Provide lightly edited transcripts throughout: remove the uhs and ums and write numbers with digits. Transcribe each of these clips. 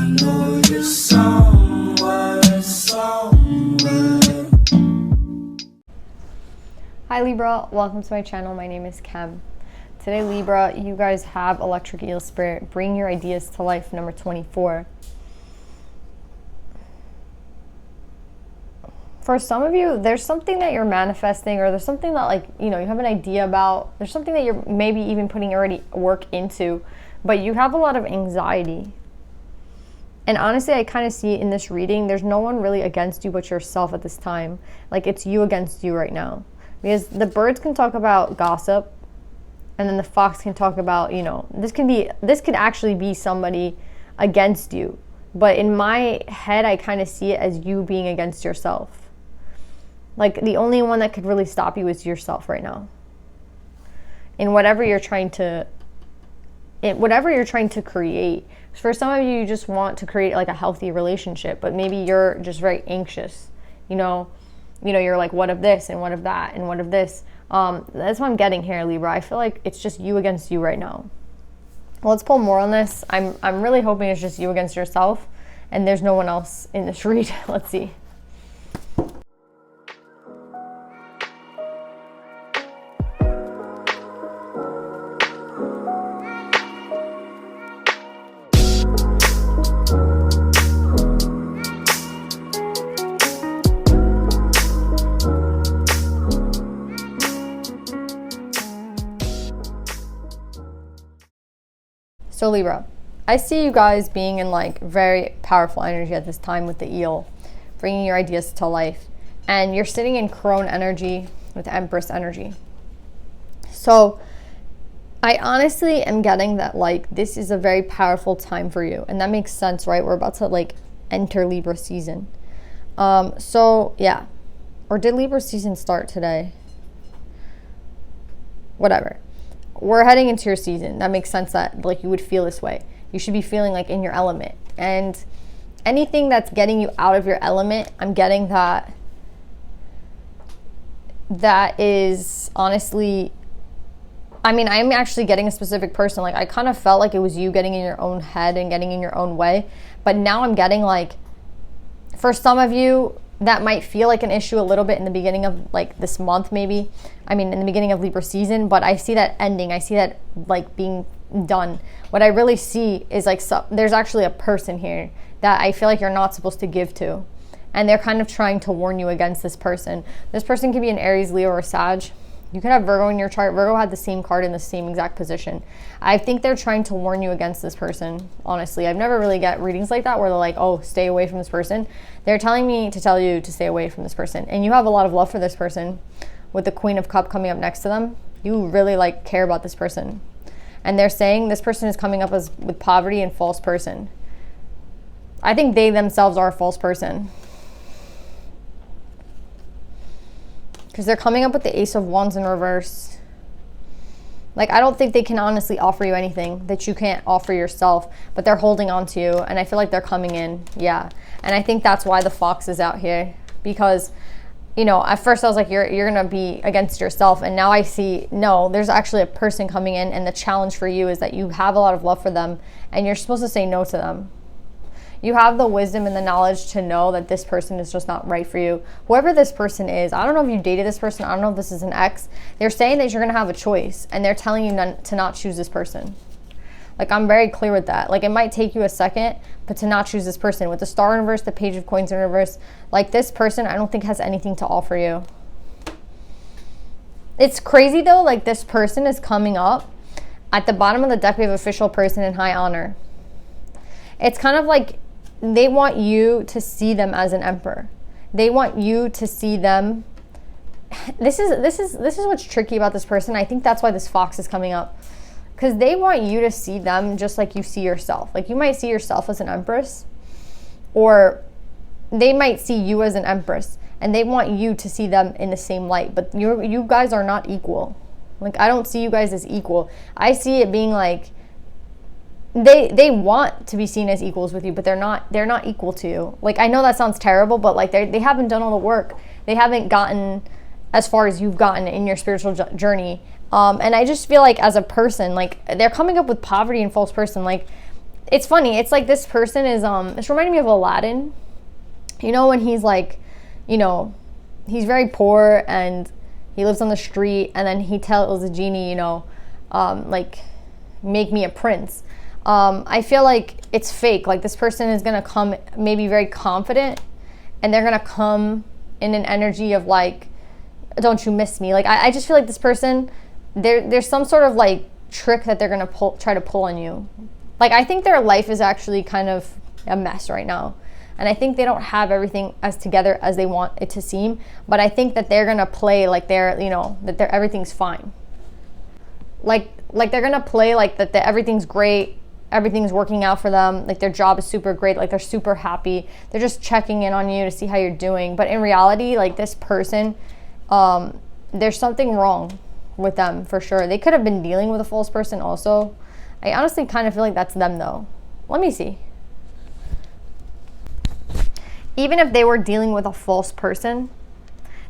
know you're somewhere. Hi Libra, welcome to my channel. My name is Kem. Today Libra, you guys have Electric Eel Spirit, bring your ideas to life, number 24. For some of you, there's something that you're manifesting, or there's something that you have an idea about. There's something that you're maybe even putting already work into, but you have a lot of anxiety. And honestly, I kind of see in this reading, there's no one really against you but yourself at this time. Like, it's you against you right now. Because the birds can talk about gossip, and then the fox can talk about, this could actually be somebody against you. But in my head, I kind of see it as you being against yourself. Like, the only one that could really stop you is yourself right now. In whatever you're trying to create. For some of you, you just want to create like a healthy relationship, but maybe you're just very anxious. You're like, what of this and what of that and what of this? That's what I'm getting here, Libra. I feel like it's just you against you right now. Well, let's pull more on this. I'm really hoping it's just you against yourself and there's no one else in this read. Let's see. So Libra, I see you guys being in like very powerful energy at this time with the eel, bringing your ideas to life. And you're sitting in crone energy with Empress energy. So I honestly am getting that like this is a very powerful time for you. And that makes sense, right? We're about to like enter Libra season. So yeah. Or did Libra season start today? Whatever. We're heading into your season. That makes sense that like you would feel this way. You should be feeling like in your element. And anything that's getting you out of your element, I'm getting that is honestly, I'm actually getting a specific person. Like, I kind of felt like it was you getting in your own head and getting in your own way. But now I'm getting like, for some of you, that might feel like an issue a little bit in the beginning of like this month, maybe. In the beginning of Libra season, but I see that ending. I see that like being done. What I really see is like there's actually a person here that I feel like you're not supposed to give to. And they're kind of trying to warn you against this person. This person could be an Aries, Leo, or Sag. You could have Virgo in your chart. Virgo had the same card in the same exact position. I think they're trying to warn you against this person, honestly. I've never really got readings like that where they're like, oh, stay away from this person. They're telling me to tell you to stay away from this person. And you have a lot of love for this person. With the Queen of Cups coming up next to them, you really like care about this person. And they're saying this person is coming up as with poverty and false person. I think they themselves are a false person. Because they're coming up with the Ace of Wands in reverse. Like, I don't think they can honestly offer you anything that you can't offer yourself, but they're holding on to you, and I feel like they're coming in, yeah. And I think that's why the fox is out here, because, at first I was like, you're gonna be against yourself, and now I see, no, there's actually a person coming in, and the challenge for you is that you have a lot of love for them, and you're supposed to say no to them. You have the wisdom and the knowledge to know that this person is just not right for you. Whoever this person is, I don't know if you dated this person. I don't know if this is an ex. They're saying that you're going to have a choice, and they're telling you to not choose this person. Like, I'm very clear with that. Like, it might take you a second, but to not choose this person. With the Star in reverse, the Page of Coins in reverse, like, this person I don't think has anything to offer you. It's crazy, though. Like, this person is coming up. At the bottom of the deck, we have official person in high honor. It's kind of like they want you to see them as an emperor. They want you to see them. This is what's tricky about this person. I think that's why this fox is coming up, because they want you to see them just like you see yourself. Like, you might see yourself as an empress, or they might see you as an empress, and they want you to see them in the same light. But you guys are not equal. Like, I don't see you guys as equal. I see it being like they want to be seen as equals with you, but they're not equal to you. Like, I know that sounds terrible, but like they haven't done all the work. They haven't gotten as far as you've gotten in your spiritual journey. And I just feel like as a person, like, they're coming up with poverty and false person. Like, it's funny. It's like this person is, it's reminding me of Aladdin. You know, when he's like, you know, he's very poor and he lives on the street, and then he tells the genie, you know, like, make me a prince. I feel like it's fake. Like, this person is going to come maybe very confident, and they're going to come in an energy of like, don't you miss me? Like, I just feel like this person, there's some sort of like trick that they're going to try to pull on you. Like, I think their life is actually kind of a mess right now. And I think they don't have everything as together as they want it to seem. But I think that they're going to play like they're, you know, that everything's fine. Like they're going to play like that everything's great. Everything's working out for them. Like, their job is super great. Like, they're super happy. They're just checking in on you to see how you're doing. But in reality, like, this person, there's something wrong with them for sure. They could have been dealing with a false person also. I honestly kind of feel like that's them though. Let me see. Even if they were dealing with a false person,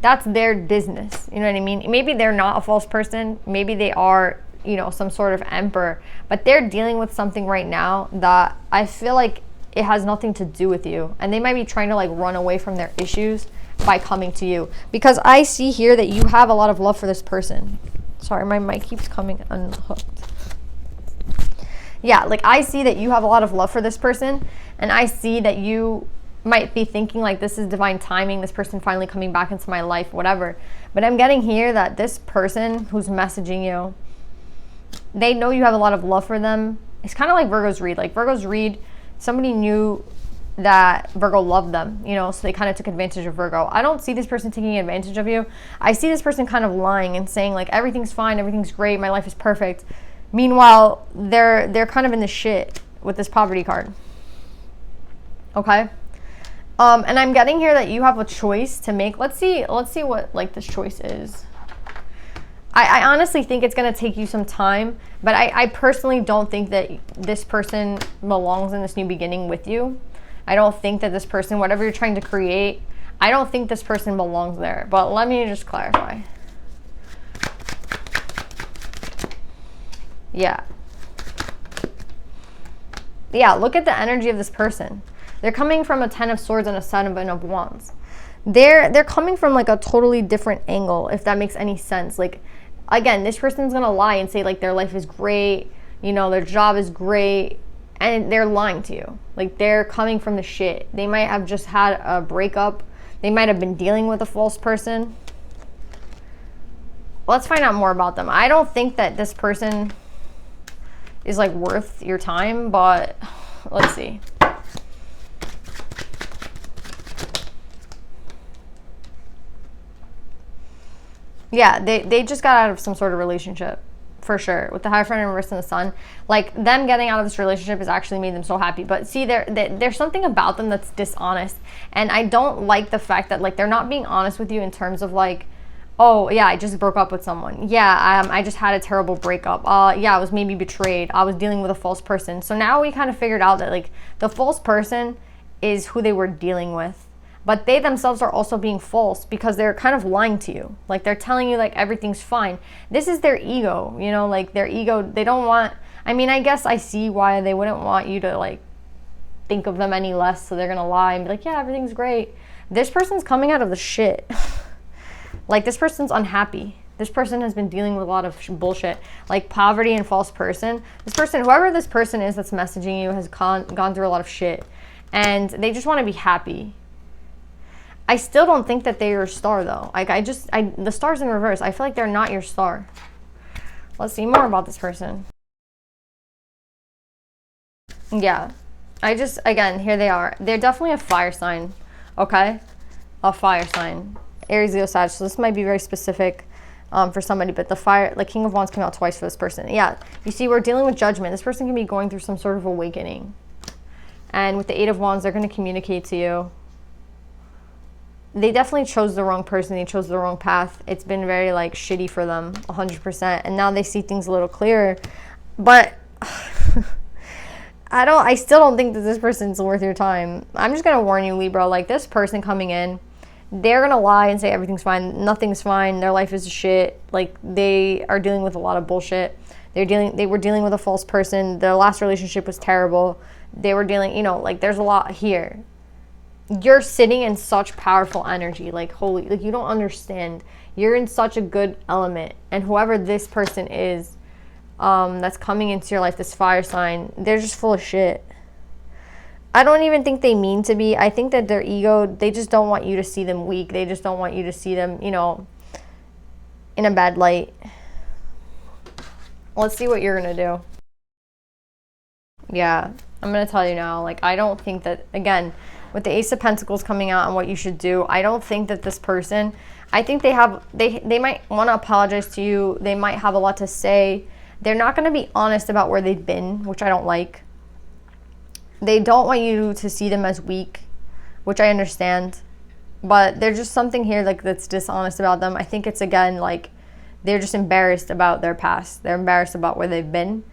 that's their business. You know what I mean? Maybe they're not a false person. Maybe they are, you know, some sort of emperor. But they're dealing with something right now that I feel like it has nothing to do with you. And they might be trying to like run away from their issues by coming to you. Because I see here that you have a lot of love for this person. Sorry, my mic keeps coming unhooked. Yeah, like, I see that you have a lot of love for this person. And I see that you might be thinking like, this is divine timing, this person finally coming back into my life, whatever. But I'm getting here that this person who's messaging you, they know you have a lot of love for them. It's kind of like Virgo's read. Like, Virgo's read, somebody knew that Virgo loved them, you know, so they kind of took advantage of Virgo. I don't see this person taking advantage of you. I see this person kind of lying and saying like, everything's fine, everything's great, my life is perfect. Meanwhile, they're kind of in the shit with this poverty card. Okay? And I'm getting here that you have a choice to make. Let's see what like this choice is. I honestly think it's going to take you some time, but I personally don't think that this person belongs in this new beginning with you. I don't think that this person, whatever you're trying to create, I don't think this person belongs there. But let me just clarify. Yeah. Yeah, look at the energy of this person. They're coming from a 10 of Swords and a 7 of Wands. They're coming from like a totally different angle, if that makes any sense. Like, again, this person's gonna lie and say like their life is great, you know, their job is great, and they're lying to you. Like, they're coming from the shit. They might have just had a breakup. They might have been dealing with a false person. Let's find out more about them. I don't think that this person is like worth your time, but let's see. Yeah, they just got out of some sort of relationship, for sure. With the Hierophant in reverse and the Sun, like, them getting out of this relationship has actually made them so happy. But see, there's something about them that's dishonest, and I don't like the fact that like they're not being honest with you in terms of like, oh yeah, I just broke up with someone. Yeah, I just had a terrible breakup. Yeah, I was maybe betrayed. I was dealing with a false person. So now we kind of figured out that like the false person is who they were dealing with. But they themselves are also being false because they're kind of lying to you. Like, they're telling you like everything's fine. This is their ego, you know, like their ego. They don't want, I mean, I guess I see why they wouldn't want you to like think of them any less. So they're going to lie and be like, yeah, everything's great. This person's coming out of the shit. Like, this person's unhappy. This person has been dealing with a lot of bullshit, like poverty and false person. This person, whoever this person is that's messaging you, has gone through a lot of shit. And they just want to be happy. I still don't think that they're your star though. Like, the star's in reverse. I feel like they're not your star. Let's see more about this person. Yeah. Again, here they are. They're definitely a fire sign. Okay? A fire sign. Aries, Leo, Sag. So this might be very specific for somebody, but the fire, like King of Wands came out twice for this person. Yeah. You see, we're dealing with judgment. This person can be going through some sort of awakening. And with the 8 of Wands, they're going to communicate to you. They definitely chose the wrong person. They chose the wrong path. It's been very like shitty for them, 100%. And now they see things a little clearer. But I still don't think that this person's worth your time. I'm just going to warn you, Libra, like, this person coming in, they're going to lie and say everything's fine. Nothing's fine. Their life is shit. Like, they are dealing with a lot of bullshit. They were dealing with a false person. Their last relationship was terrible. They were dealing, you know, like there's a lot here. You're sitting in such powerful energy, like holy, like you don't understand. You're in such a good element, and whoever this person is, that's coming into your life, this fire sign, they're just full of shit. I don't even think they mean to be. I think that their ego, they just don't want you to see them weak. They just don't want you to see them, you know, in a bad light. Let's see what you're gonna do. Yeah, I'm gonna tell you now, like, I don't think that, again, with the Ace of Pentacles coming out and what you should do, I don't think that this person, I think they might want to apologize to you. They might have a lot to say. They're not going to be honest about where they've been, which I don't like. They don't want you to see them as weak, which I understand. But there's just something here like that's dishonest about them. I think it's, again, like they're just embarrassed about their past. They're embarrassed about where they've been.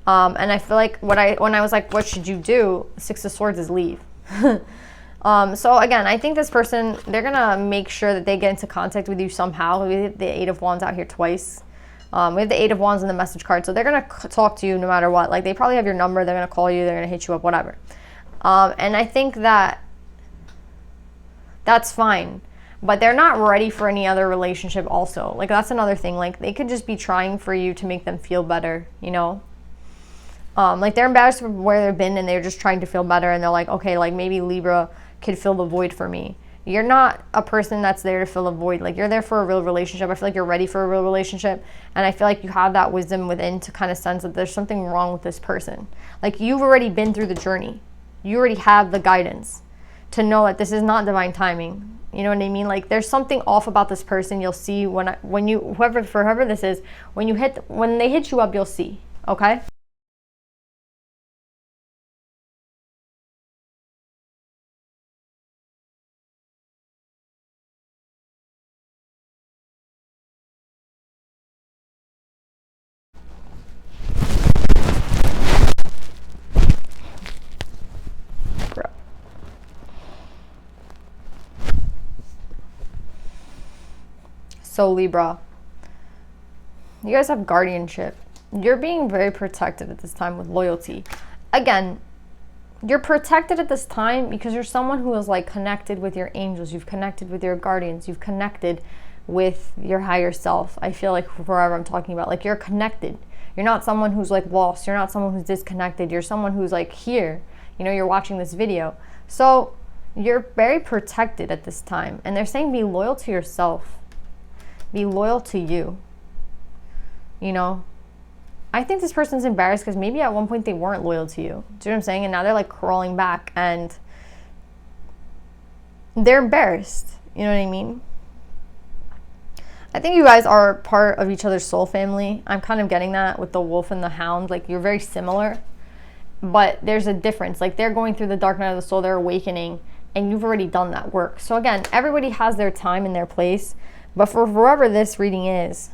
And I feel like when I was like, what should you do? Six of Swords is leave. So again, I think this person, they're going to make sure that they get into contact with you somehow. We have the Eight of Wands out here twice. We have the Eight of Wands in the message card. So they're going to talk to you no matter what. Like, they probably have your number. They're going to call you. They're going to hit you up, whatever. And I think that that's fine. But they're not ready for any other relationship also. Like, that's another thing. Like, they could just be trying for you to make them feel better, you know? Like, they're embarrassed for where they've been and they're just trying to feel better. And they're like, okay, like, maybe Libra could fill the void for me. You're not a person that's there to fill a void. Like, you're there for a real relationship. I feel like you're ready for a real relationship. And I feel like you have that wisdom within to kind of sense that there's something wrong with this person. Like, you've already been through the journey. You already have the guidance to know that this is not divine timing. You know what I mean? Like, there's something off about this person. You'll see whoever this is, when they hit you up, you'll see. Okay? So Libra, you guys have guardianship. You're being very protected at this time with loyalty. Again, you're protected at this time because you're someone who is like connected with your angels. You've connected with your guardians. You've connected with your higher self. I feel like wherever I'm talking about, like, you're connected. You're not someone who's like lost. You're not someone who's disconnected. You're someone who's like here. You know, you're watching this video. So you're very protected at this time. And they're saying be loyal to yourself. Be loyal to you. You know, I think this person's embarrassed because maybe at one point they weren't loyal to you. Do you know what I'm saying? And now they're like crawling back and they're embarrassed. You know what I mean? I think you guys are part of each other's soul family. I'm kind of getting that with the wolf and the hound. Like, you're very similar, but there's a difference. Like, they're going through the dark night of the soul. They're awakening, and you've already done that work. So again, everybody has their time and their place. But for whoever this reading is,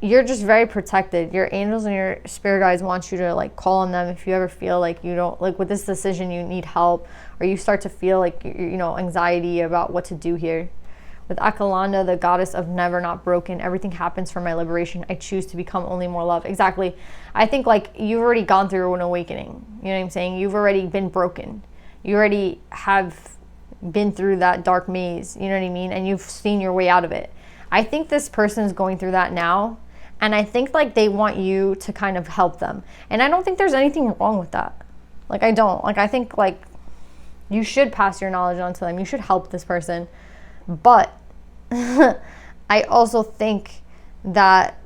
you're just very protected. Your angels and your spirit guides want you to like call on them if you ever feel like you don't, like with this decision you need help, or you start to feel like, you know, anxiety about what to do here. With Akalanda, the goddess of never not broken, everything happens for my liberation. I choose to become only more love. Exactly. I think like you've already gone through an awakening. You know what I'm saying? You've already been broken. You already have been through that dark maze, you know what I mean? And you've seen your way out of it. I think this person is going through that now, and I think like they want you to kind of help them. And I don't think there's anything wrong with that. Like, I don't. Like, I think like you should pass your knowledge on to them. You should help this person. But I also think that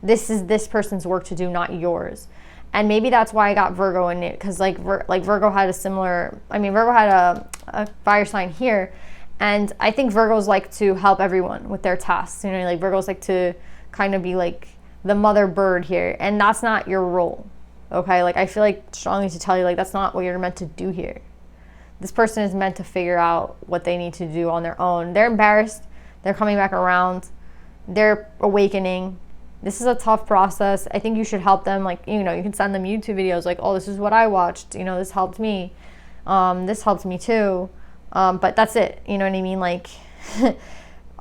this is this person's work to do, not yours. And maybe that's why I got Virgo in it, because like Virgo had a similar, Virgo had a fire sign here, and I think Virgos like to help everyone with their tasks. You know, like Virgos like to kind of be like the mother bird here, and that's not your role. Okay, like I feel like strongly to tell you, like that's not what you're meant to do here. This person is meant to figure out what they need to do on their own. They're embarrassed. They're coming back around. They're awakening. This is a tough process. I think you should help them. Like, you know, you can send them YouTube videos like, oh, this is what I watched. You know, this helped me. This helped me too. But that's it. You know what I mean? Like,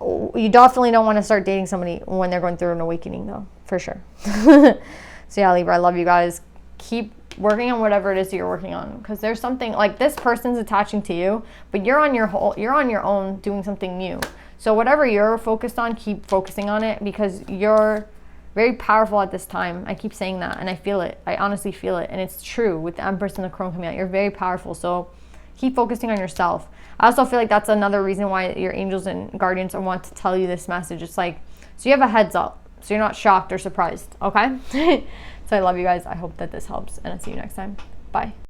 You definitely don't want to start dating somebody when they're going through an awakening, though, for sure. So yeah, Libra, I love you guys. Keep working on whatever it is that you're working on, because there's something like this person's attaching to you, but you're on your own doing something new. So whatever you're focused on, keep focusing on it, because you're very powerful at this time. I keep saying that, and I feel it. I honestly feel it, and it's true with the Empress and the Crone coming out. You're very powerful, so keep focusing on yourself. I also feel like that's another reason why your angels and guardians want to tell you this message. It's like, so you have a heads up, so you're not shocked or surprised, okay? So I love you guys. I hope that this helps, and I'll see you next time. Bye.